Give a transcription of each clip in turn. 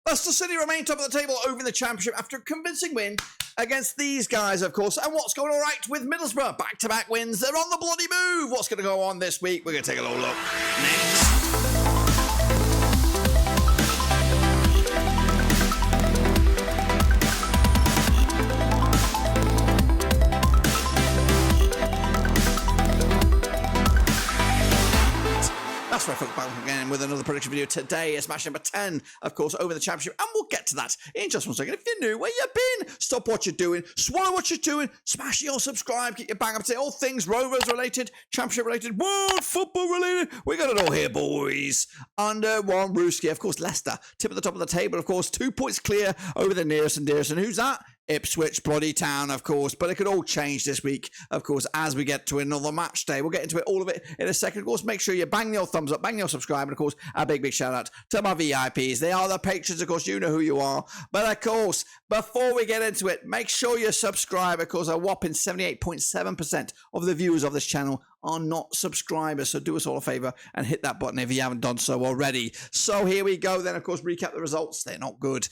Leicester City remain top of the table over in the Championship after a convincing win against these guys, of course. And what's going all right with Middlesbrough? Back-to-back wins. They're on the bloody move. What's going to go on this week? We're going to take a little look next. That's right, folks, back again with another prediction video. Today is match number 10, of course, over the Championship, and we'll get to that in just 1 second. If you're new, where you been? Stop what you're doing, swallow what you're doing, smash your subscribe, get your bang up to all things Rovers related, Championship related, world football related. We got it all here, boys. Under one Brewski, of course, Leicester, tip at the top of the table, of course, 2 points clear over the nearest and dearest. And who's that? Ipswich, bloody town, of course, but it could all change this week, of course, as we get to another match day. We'll get into it, all of it, in a second. Of course, make sure you bang your thumbs up, bang your subscribe, and of course, a big shout out to my VIPs. They are the patrons, of course, you know who you are. But of course, before we get into it, make sure you subscribe. Of course, a whopping 78.7% of the viewers of this channel are not subscribers, so do us all a favor and hit that button if you haven't done so already. So here we go then, of course, recap the results. They're not good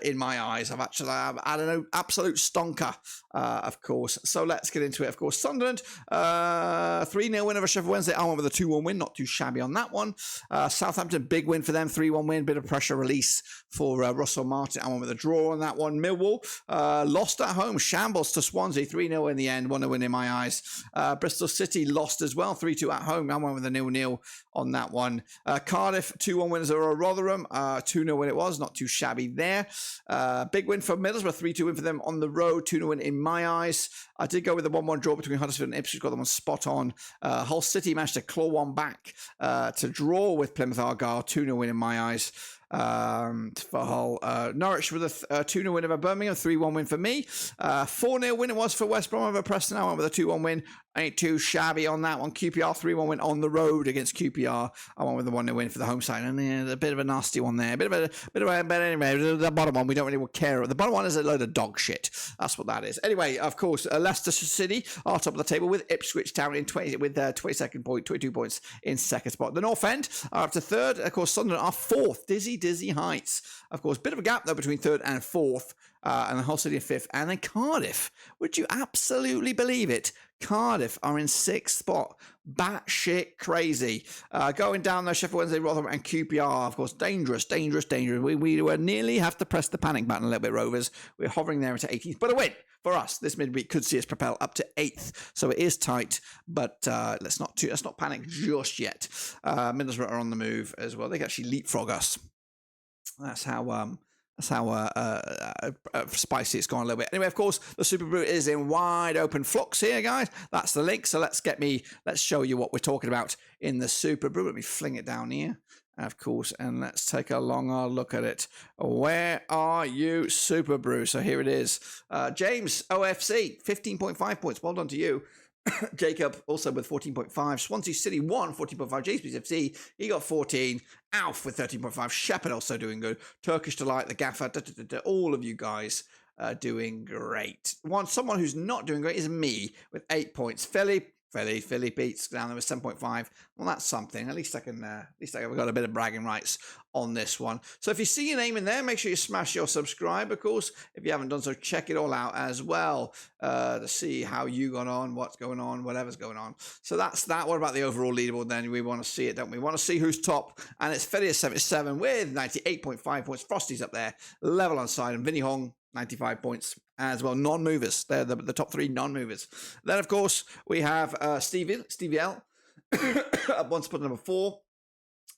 in my eyes. I've had an absolute stonker, of course. So let's get into it. Of course, Sunderland, 3-0 win over Sheffield Wednesday. I went with a 2-1 win, not too shabby on that one. Southampton, big win for them, 3-1 win, bit of pressure release for Russell Martin. I went with a draw on that one. Millwall lost at home, shambles to Swansea, 3-0 in the end, 1-0 win in my eyes. Bristol City lost as well, 3-2 at home. I went with a 0-0 on that one. Cardiff, 2-1 winners over Rotherham, 2-0 win it was, not too shabby there. Big win for Middlesbrough, 3-2 win for them on the road, 2-0 win in my eyes. I did go with the 1-1 draw between Huddersfield and Ipswich, got them on spot on. Hull City managed to claw one back to draw with Plymouth Argyle, 2-0 win in my eyes. For Hull. Norwich with a 2-0 win over Birmingham, 3-1 win for me. 4-0 win it was for West Brom over Preston. I went with a 2-1 win. Ain't too shabby on that one. QPR 3-1 win on the road against QPR. I went with the 1-0 win for the home side, and a bit of a nasty one there. But anyway, the bottom one we don't really care. The bottom one is a load of dog shit. That's what that is. Anyway, of course, Leicester City are top of the table with Ipswich Town in 22nd point, 22 points in second spot. The North End are up to third. Of course, Sunderland are fourth. Dizzy heights. Of course, bit of a gap though between third and fourth. And the Hull City in fifth. And then Cardiff. Would you absolutely believe it? Cardiff are in sixth spot. Batshit crazy. Going down there, Sheffield Wednesday, Rotherham, and QPR. Of course, dangerous. We would nearly have to press the panic button a little bit, Rovers. We're hovering there into 18th. But a win for us this midweek could see us propel up to 8th. So it is tight, but let's not panic just yet. Middlesbrough are on the move as well. They can actually leapfrog us. That's how spicy it's gone a little bit. Anyway, of course, the Superbru is in wide open flux here, guys. That's the link. So let's show you what we're talking about in the Superbru. Let me fling it down here, of course, and let's take a longer look at it. Where are you, Superbru? So here it is. James, OFC, 15.5 points. Well done to you. Jacob also with 14.5. Swansea City 14.5. JSP's FC, he got 14. Alf with 13.5. Shepherd also doing good. Turkish Delight, the Gaffer, all of you guys doing great. Someone who's not doing great is me with 8 points. Philly beats down there with 7.5. Well, that's something. At least I've got a bit of bragging rights on this one. So if you see your name in there, make sure you smash your subscribe, of course. If you haven't done so, check it all out as well to see how you got on, what's going on, whatever's going on. So that's that. What about the overall leaderboard then? We want to see it, don't we? We want to see who's top. And it's Philly at 77 with 98.5 points. Frosty's up there, level on side, and Vinny Hong 95 points as well. Non-movers. They're the top 3 non-movers. Then, of course, we have Stevie L up one spot, number 4.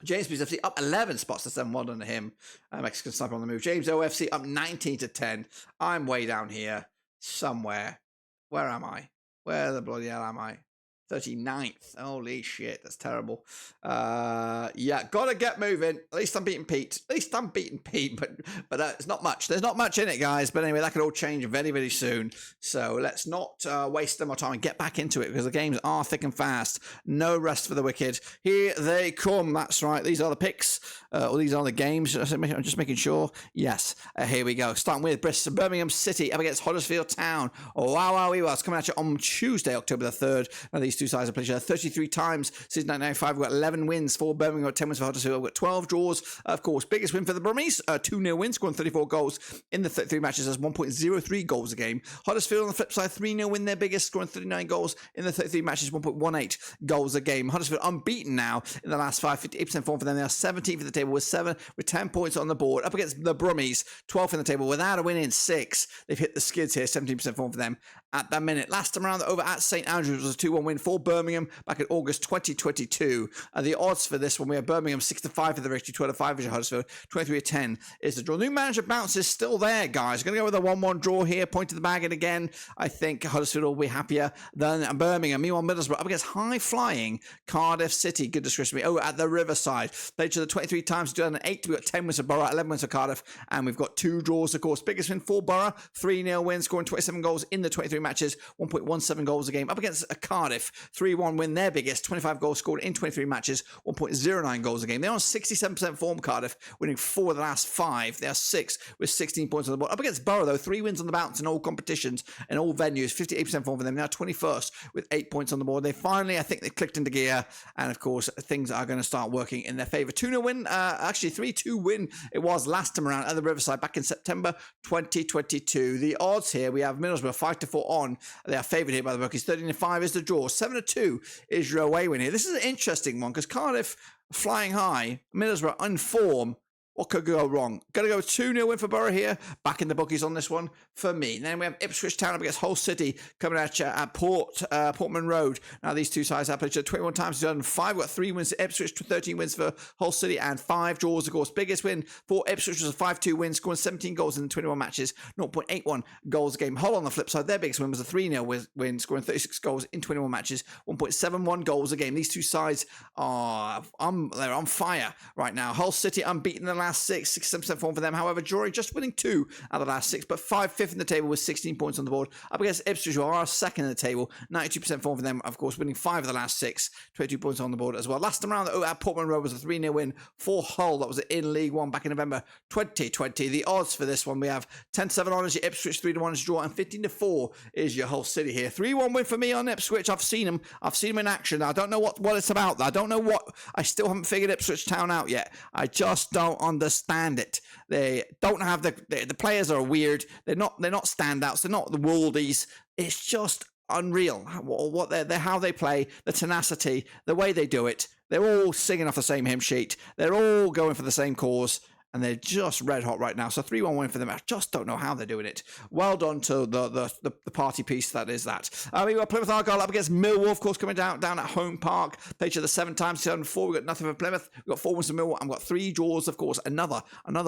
James BFC up 11 spots to 7. Well done to him. Mexican Sniper on the move. James OFC up 19 to 10. I'm way down here somewhere. Where am I? Where the bloody hell am I? 39th. Holy shit, that's terrible. Yeah, gotta get moving. At least I'm beating Pete. But it's not much. There's not much in it, guys. But anyway, that could all change very, very soon. So let's not waste more time and get back into it, because the games are thick and fast. No rest for the wicked. Here they come. That's right. These are the picks. Or these are the games. I'm just making sure. Yes. Here we go. Starting with Bristol, Birmingham City up against Huddersfield Town. Wow, it's coming at you on Tuesday, October the 3rd. Now, these these two sides have played each other 33 times since 1995. We've got 11 wins for Birmingham, we've got 10 wins for Huddersfield, we've got 12 draws. Of course, biggest win for the Brummies, 2-0 win, scoring 34 goals in the 33 matches. That's 1.03 goals a game. Huddersfield on the flip side, 3-0 win, their biggest, scoring 39 goals in the 33 matches, 1.18 goals a game. Huddersfield unbeaten now in the last 5, 58% form for them. They are 17th in the table with 10 points on the board, up against the Brummies, 12th in the table without a win in 6. They've hit the skids here, 17% form for them at that minute. Last time around, over at St Andrews was a 2-1 win for Birmingham back in August 2022. The odds for this one, we have Birmingham 6-5 for the victory, 12-5 is Huddersfield, 23-10 is the draw. New manager bounce is still there, guys. Going to go with a 1-1 draw here, point to the bag, and again, I think Huddersfield will be happier than Birmingham. Meanwhile, Middlesbrough up against high-flying Cardiff City. Good description. Oh, at the Riverside. Played each other 23 times, 2008. We've got 10 wins for Borough, 11 wins for Cardiff, and we've got 2 draws, of course. Biggest win for Borough, 3-0 win, scoring 27 goals in the 23 matches, 1.17 goals a game. Up against Cardiff, 3-1 win, their biggest, 25 goals scored in 23 matches, 1.09 goals a game. They're on 67% form, Cardiff, winning 4 of the last 5. They are 6 with 16 points on the board. Up against Borough, though, 3 wins on the bounce in all competitions and all venues, 58% form for them. They are 21st with 8 points on the board. They finally, I think they clicked into gear, and of course, things are going to start working in their favour. 2-0 win, actually 3-2 win it was last time around at the Riverside back in September 2022. The odds here, we have Middlesbrough 5-4 on. They are favoured here by the bookies. 13-5 is the draw. 7-2 is your away win here. This is an interesting one because Cardiff flying high, Middlesbrough on form. What could go wrong? Going to go 2-0 win for Borough here. Back in the bookies on this one for me. Then we have Ipswich Town up against Hull City coming at you at Portman Road. Now, these two sides have played each other 21 times. We've done 5. We've got 3 wins for Ipswich, 13 wins for Hull City, and 5 draws, of course. Biggest win for Ipswich was a 5-2 win, scoring 17 goals in the 21 matches, 0.81 goals a game. Hull on the flip side, their biggest win was a 3-0 win, scoring 36 goals in 21 matches, 1.71 goals a game. These two sides are they're on fire right now. Hull City unbeaten in the last 6, 67% form for them. However, drawing just winning 2 out of the last 6, but 5th in the table with 16 points on the board. Up against Ipswich, who are 2nd in the table, 92% form for them, of course, winning 5 of the last 6, 22 points on the board as well. Last time around, at Portman Road was a 3-0 win for Hull. That was in League One back in November 2020. The odds for this one, we have 10-7 on is your Ipswich, 3-1 is draw, and 15-4 is your Hull City here. 3-1 win for me on Ipswich. I've seen them in action. I don't know what it's about. I don't know what. I still haven't figured Ipswich Town out yet. I just don't understand it. They don't have the players are weird. They're not standouts. They're not the worldies. It's just unreal what they're how they play, the tenacity, the way they do it. They're all singing off the same hymn sheet. They're all going for the same cause. And they're just red hot right now. So 3-1 win for them. I just don't know how they're doing it. Well done to the party piece that is that. We've got Plymouth Argyle up against Millwall, of course, coming down at home park. Played each other 7 times, 7-4. We've got nothing for Plymouth. We've got 4 wins for Millwall. And we've got 3 draws, of course. Another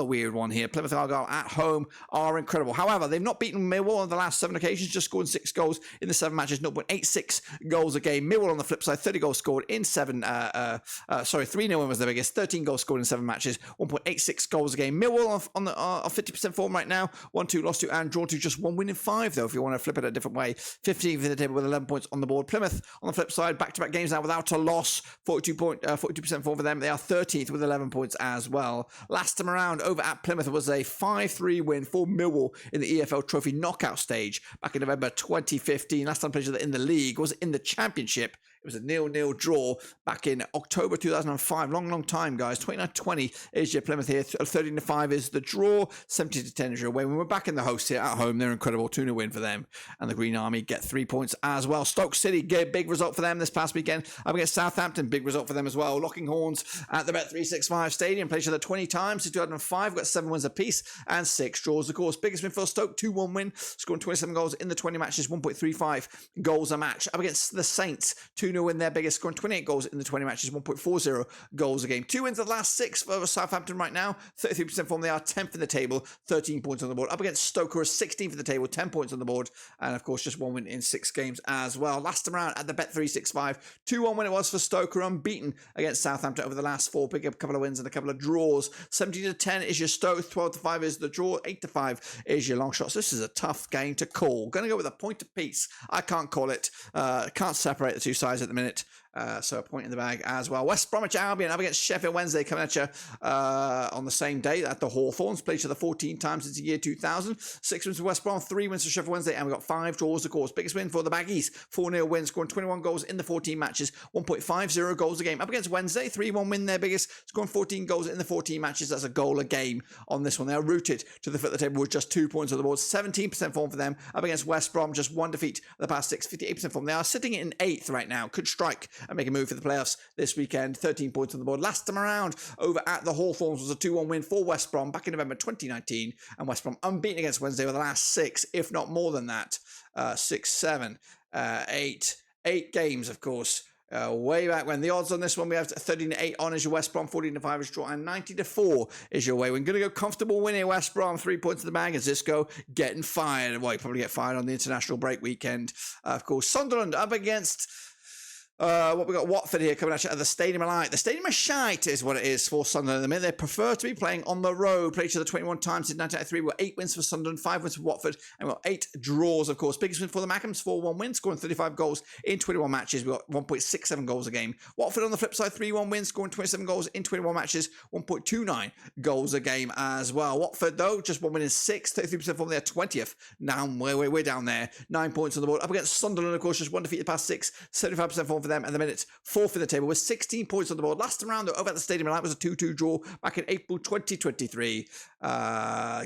weird one here. Plymouth Argyle at home are incredible. However, they've not beaten Millwall on the last 7 occasions, just scoring 6 goals in the 7 matches, 0.86 goals a game. Millwall on the flip side, 30 goals scored in 3-0 win was their biggest, 13 goals scored in 7 matches, 1.86 goals a game. Millwall on 50% form right now, 1-2 lost to and drawn to, just 1 win in 5 though, if you want to flip it a different way. 15th in the table with 11 points on the board. Plymouth on the flip side, back-to-back games now without a loss, 42% form for them. They are 13th with 11 points as well. Last time around over at Plymouth was a 5-3 win for Millwall in the EFL Trophy knockout stage back in November 2015. Last time played in the league was in the Championship. It was a 0-0 draw back in October 2005. Long time, guys. 29-20 is your Plymouth here. 13-5 is the draw. 17-10 is your away. When we're back in the host here at home, they're incredible. 2-0 win for them. And the Green Army get 3 points as well. Stoke City, big result for them this past weekend. Up against Southampton, big result for them as well. Locking horns at the Bet365 Stadium. Played each other 20 times since 2005. Got 7 wins apiece and 6 draws, of course. Biggest win for Stoke, 2-1 win. Scoring 27 goals in the 20 matches, 1.35 goals a match. Up against the Saints, 2-0 win, their biggest, scoring 28 goals in the 20 matches, 1.40 goals a game. 2 wins of the last 6 for Southampton right now, 33% form. They are 10th in the table, 13 points on the board. Up against Stoke, who are 16th in the table, 10 points on the board, and of course just 1 win in 6 games as well. Last time around at the Bet365, 2-1 win it was for Stoke, who are unbeaten against Southampton over the last 4, picking up a couple of wins and a couple of draws. 17-10 is your Stoke, 12-5 is the draw, 8-5 is your long shots. This is a tough game to call. Going to go with a point apiece. I can't call it. Can't separate the two sides at the minute. So a point in the bag as well. West Bromwich Albion up against Sheffield Wednesday, coming at you on the same day at the Hawthorns. Played each other 14 times since the year 2000. 6 wins for West Brom, 3 wins for Sheffield Wednesday, and we've got 5 draws, of course. Biggest win for the Baggies, 4-0 win, scoring 21 goals in the 14 matches, 1.50 goals a game. Up against Wednesday, 3-1 win, their biggest, scoring 14 goals in the 14 matches. That's a goal a game on this one. They are rooted to the foot of the table with just 2 points on the board. 17% form for them. Up against West Brom, just 1 defeat in the past 6, 58% form. They are sitting in 8th right now. Could strike and make a move for the playoffs this weekend. 13 points on the board. Last time around over at the Hawthorns was a 2-1 win for West Brom back in November 2019, and West Brom unbeaten against Wednesday with the last 6, if not more than that. 6, 7, 8 games, of course. Way back when. The odds on this one, we have 13-8 on is your West Brom, 14-5 is draw, and 90-4 is your way. We're going to go comfortable win here, West Brom, 3 points in the bag. As Zisco getting fired. Well, you probably get fired on the international break weekend. Of course, Sunderland up against what we got, Watford here coming at the Stadium of Light. The Stadium of Shite is what it is for Sunderland at the minute. They prefer to be playing on the road. Played each other 21 times in 1993. We've got 8 wins for Sunderland, 5 wins for Watford, and we've got 8 draws, of course. Biggest win for the Mackhams, 4-1 win, scoring 35 goals in 21 matches. We've got 1.67 goals a game. Watford on the flip side, 3-1 win, scoring 27 goals in 21 matches, 1.29 goals a game as well. Watford, though, just 1 win in 6, 33% form. They're 20th. Down, we're down there. 9 points on the board. Up against Sunderland, of course, just 1 defeat the past 6, 75% form for them, and the minute 4th in the table with 16 points on the board. Last time around, though, over at the Stadium of Light was a 2-2 draw back in April 2023.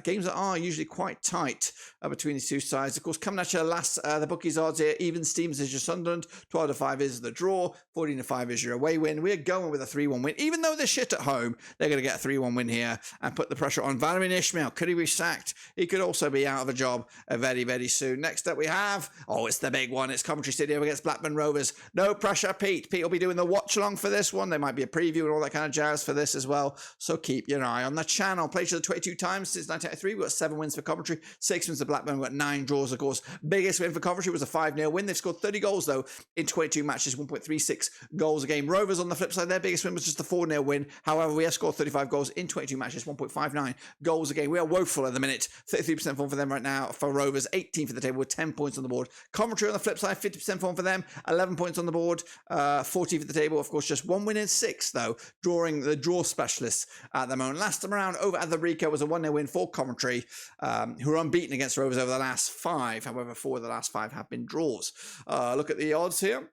Games that are usually quite tight between these two sides. Of course, coming at you last, the bookies odds here, even Steams is your Sunderland, 12-5 is the draw, 14-5 is your away win. We're going with a 3-1 win. Even though they're shit at home, they're going to get a 3-1 win here and put the pressure on Valérien Ismaël. Could he be sacked? He could also be out of a job very, very soon. Next up we have, it's the big one. It's Coventry City against Blackburn Rovers. No pressure, Pete. Pete will be doing the watch along for this one. There might be a preview and all that kind of jazz for this as well. So keep your eye on the channel. Played each other 22 times since 1983. We've got 7 wins for Coventry, 6 wins for Blackburn. We've got 9 draws, of course. Biggest win for Coventry was a 5-0 win. They've scored 30 goals, though, in 22 matches, 1.36 goals a game. Rovers on the flip side, their biggest win was just a 4-0 win. However, we have scored 35 goals in 22 matches, 1.59 goals a game. We are woeful at the minute. 33% form for them right now. For Rovers, 18th for the table with 10 points on the board. Coventry on the flip side, 50% form for them, 11 points on the board, 14th for the table. Of course, just 1 win in 6, though, drawing the draw specialists at the moment. Last time around over at the Rico was a 1-0 win for Coventry, who are unbeaten against Rovers over the last 5. However, 4 of the last 5 have been draws. Look at the odds here.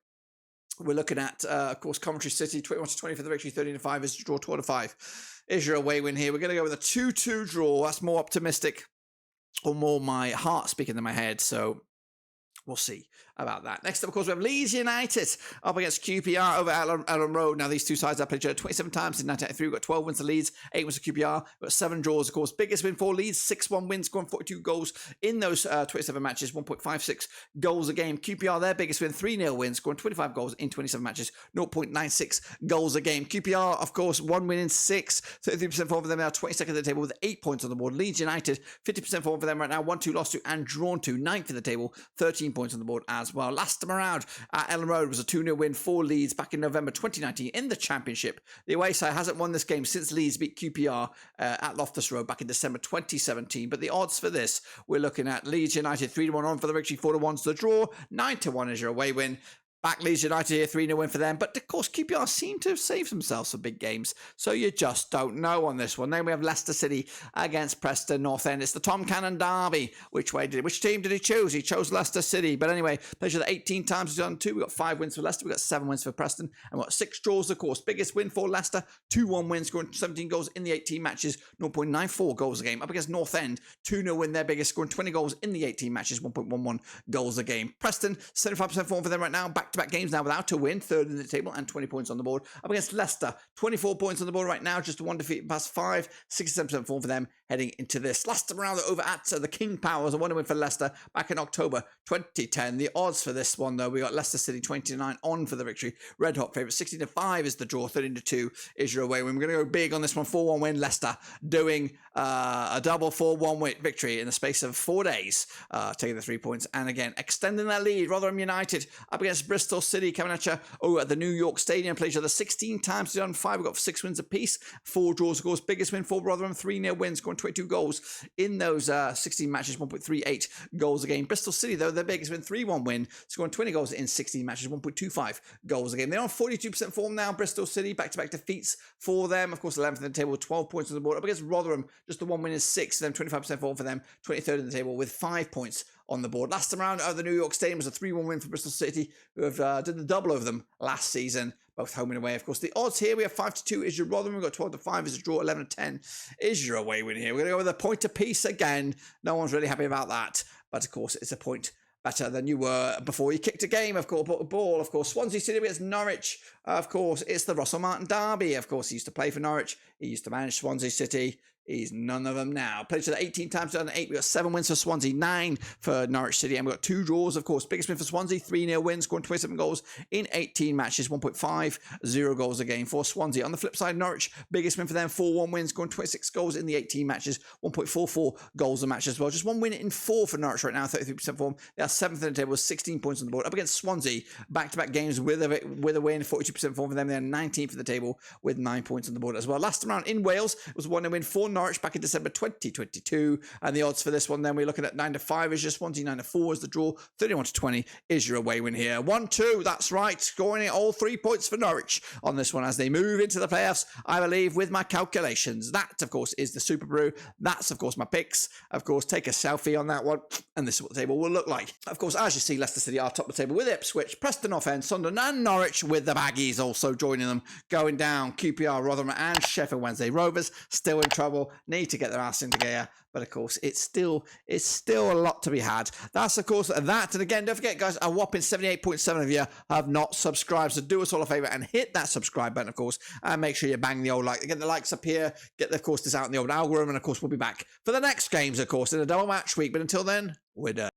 We're looking at, of course, Coventry City, 21-20 for the victory, 13-5 is the draw, 12-5 is your away win here. We're going to go with a 2-2 draw. That's more optimistic, or more my heart speaking than my head, so we'll see about that. Next up, of course, we have Leeds United up against QPR over at Ellen Road. Now, these two sides have played each other 27 times in 1983. We've got 12 wins to Leeds, 8 wins to QPR. We've got 7 draws, of course. Biggest win for Leeds, 6-1 wins, scoring 42 goals in those 27 matches, 1.56 goals a game. QPR, their biggest win, 3-0 win, scoring 25 goals in 27 matches, 0.96 goals a game. QPR, of course, 1 win in 6, 33% form for them now, 22nd at the table with 8 points on the board. Leeds United, 50% form for them right now, 1-2 lost to and drawn to, 9th in the table, 13 points on the board as well. Last time around at Ellen Road was a 2-0 win for Leeds back in November 2019 in the Championship. The away side hasn't won this game since Leeds beat QPR at Loftus Road back in December 2017. But the odds for this, we're looking at Leeds United 3-1 on for the victory, 4-1 to the draw, 9-1 is your away win. Back Leeds United here, 3-0 win for them. But, of course, QPR seem to have saved themselves for big games. So you just don't know on this one. Then we have Leicester City against Preston North End. It's the Tom Cannon derby. Which team did he choose? He chose Leicester City. But anyway, played each other 18 times. He's done 2. We've got 5 wins for Leicester. We've got 7 wins for Preston. And we've got 6 draws, of course. Biggest win for Leicester, 2-1 wins, scoring 17 goals in the 18 matches, 0.94 goals a game. Up against North End, 2-0 win, their biggest, scoring 20 goals in the 18 matches, 1.11 goals a game. Preston, 75% form for them right now. Back-to-back games now without a win, 3rd in the table and 20 points on the board. Up against Leicester, 24 points on the board right now, just 1 defeat past 5, 67% form for them heading into this. Last time around over at the King Powers, a 1-0 win for Leicester back in October 2010. The odds for this one, though, we got Leicester City 29 on for the victory. Red hot favourite, 16-5 is the draw, 13-2 is your away win. We're going to go big on this one, 4-1 win. Leicester doing a double 4-1 victory in the space of 4 days, taking the 3 points. And again, extending their lead, Rotherham United up against Bristol. Bristol City coming at you over at the New York Stadium. Played each other 16 times, 2005. We've got 6 wins apiece, 4 draws, of course. Biggest win for Rotherham, 3-0 wins, scoring 22 goals in those 16 matches, 1.38 goals a game. Bristol City, though, their biggest win, 3-1 win, scoring 20 goals in 16 matches, 1.25 goals a game. They're on 42% form now, Bristol City, back-to-back defeats for them. Of course, 11th in the table with 12 points on the board. Up against Rotherham, just the 1 win is 6 for them, 25% form for them, 23rd in the table with 5 points on the board. Last time around at the New York Stadium was a 3-1 win for Bristol City, who have did the double over them last season, both home and away. Of course, the odds here, we have 5-2 is your Rotherham. We've got 12-5 is a draw, 11-10 is your away win here. We're going to go with a point apiece again. No one's really happy about that, but of course, it's a point better than you were before you kicked a game, of course, ball. Of course, Swansea City against Norwich. Of course, it's the Russell Martin derby. Of course, he used to play for Norwich. He used to manage Swansea City. He's none of them now. Played each other 18 times, 2008. We got 7 wins for Swansea, 9 for Norwich City, and we got 2 draws, of course. Biggest win for Swansea, 3-0 win, scoring 27 goals in 18 matches, 1.50 goals a game for Swansea. On the flip side, Norwich, biggest win for them, 4-1 wins, scoring 26 goals in the 18 matches, 1.44 goals a match as well. Just 1 win in 4 for Norwich right now, 33% form. They are 7th in the table with 16 points on the board. Up against Swansea, back-to-back games with a win, 42% form for them. They're 19th in the table with 9 points on the board as well. Last time around in Wales, it was 1-0 win for Norwich back in December 2022, and the odds for this one then we're looking at 9-5 is your Swansea, 9-4 is the draw, 31-20 is your away win here. 1-2, that's right, scoring it all 3 points for Norwich on this one as they move into the playoffs, I believe, with my calculations. That, of course, is the Superbru. That's, of course, my picks. Of course, take a selfie on that one, and this is what the table will look like. Of course, as you see, Leicester City are top of the table with Ipswich, Preston off end, Sunderland and Norwich with the Baggies also joining them, going down. QPR, Rotherham and Sheffield Wednesday. Rovers still in trouble, need to get their ass into gear, but of course it's still a lot to be had. That's of course that, and again, don't forget guys, a whopping 78.7 of you have not subscribed, so do us all a favor and hit that subscribe button, of course, and make sure you bang the old like, get the likes up here, get of course this out in the old algorithm, and of course we'll be back for the next games, of course, in a double match week, but until then, we're done.